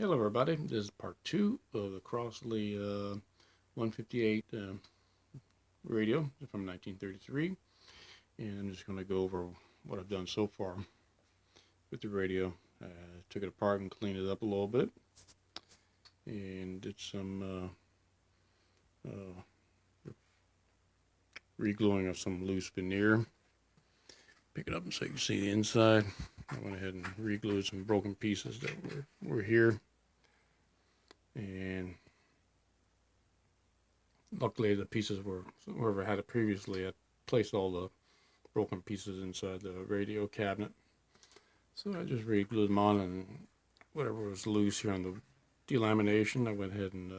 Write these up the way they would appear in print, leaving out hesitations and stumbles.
Hello everybody, this is part 2 of the Crosley 158 radio from 1933, and I'm just going to go over what I've done so far with the radio. Took it apart and cleaned it up a little bit and did some re-gluing of some loose veneer. Pick it up so you can see the inside. I went ahead and re-glued some broken pieces that were here. And luckily the pieces were, whoever had it previously had placed all the broken pieces inside the radio cabinet. So I just re-glued them on, and whatever was loose here on the delamination, I went ahead and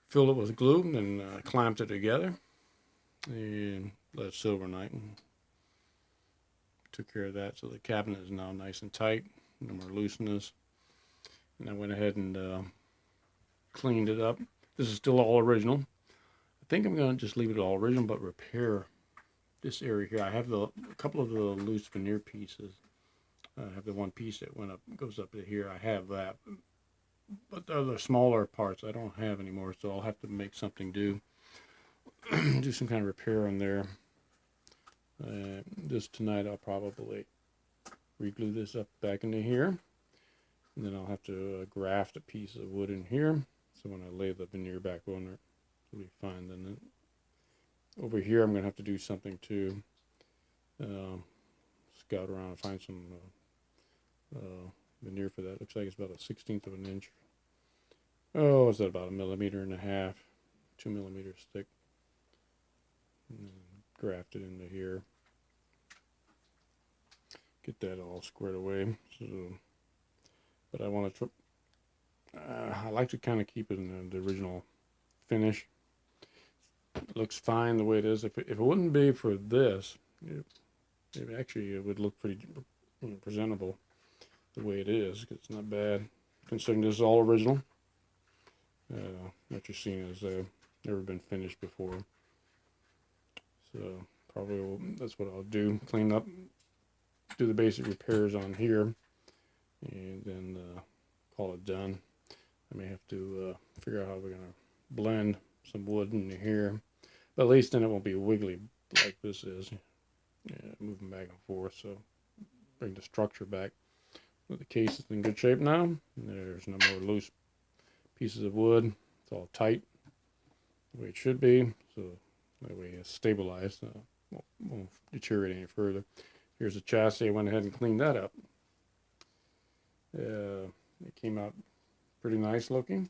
filled it with glue and clamped it together and let it sit overnight and took care of that. So the cabinet is now nice and tight, no more looseness. And I went ahead and cleaned it up. This is still all original. I think I'm going to just leave it all original, but repair this area here. I have a couple of the loose veneer pieces. I have the one piece that goes up to here. I have that. But the other smaller parts I don't have anymore, so I'll have to make something do some kind of repair on there. This tonight I'll probably re-glue this up back into here. And then I'll have to graft a piece of wood in here, so when I lay the veneer back on it, it'll be fine. Then over here I'm going to have to do something to scout around and find some veneer for that. Looks like it's about a 1/16 of an inch. Oh, is that about 1.5 millimeters, 2 millimeters thick. And graft it into here. Get that all squared away. But I want to, I like to kind of keep it in the original finish. It looks fine the way it is. If it wouldn't be for this, it would look pretty presentable the way it is, because it's not bad, considering this is all original. What you're seeing is never been finished before. So probably that's what I'll do. Clean up, do the basic repairs on here, and then call it done. I may have to figure out how we're going to blend some wood in here, but at least then it won't be wiggly like this is. Moving back and forth, so bring the structure back. But the case is in good shape now. There's no more loose pieces of wood. It's all tight the way it should be, so that way it's stabilized. Won't deteriorate any further. Here's the chassis. I went ahead and cleaned that up. It came out pretty nice looking.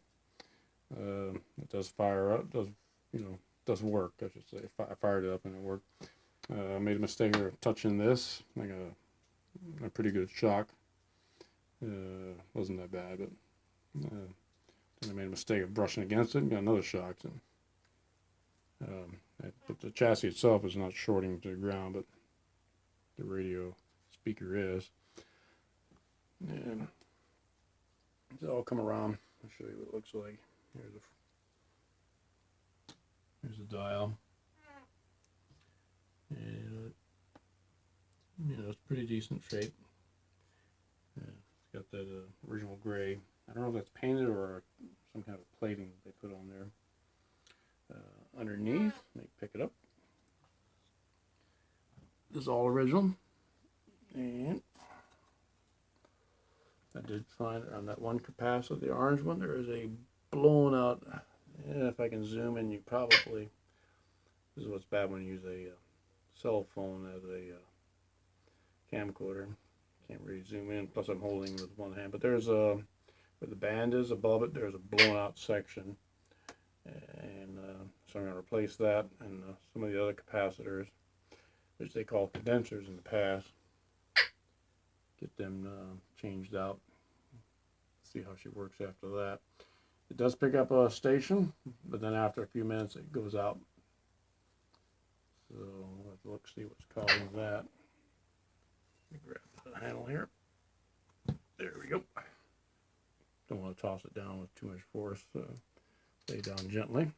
It does fire up, does work, I should say. I fired it up and it worked. I made a mistake of touching this. I got a pretty good shock. Wasn't that bad, but then I made a mistake of brushing against it and got another shock. But the chassis itself is not shorting to the ground, but the radio speaker is. And I'll come around and show you what it looks like. Here's the dial. And it's pretty decent shape. It's got that original gray. I don't know if that's painted or some kind of plating they put on there. Underneath, let me pick it up. This is all original. And I did find on that one capacitor, the orange one, there is a blown out. If I can zoom in, you probably, this is what's bad when you use a cell phone as a camcorder. Can't really zoom in, plus I'm holding with one hand. But there's where the band is above it, there's a blown out section. And so I'm going to replace that and some of the other capacitors, which they call condensers in the past. Get them changed out. See how she works after that. It does pick up a station, but then after a few minutes it goes out. So let's look, see what's causing that. Let me grab the handle here. There we go. Don't want to toss it down with too much force. Lay down gently.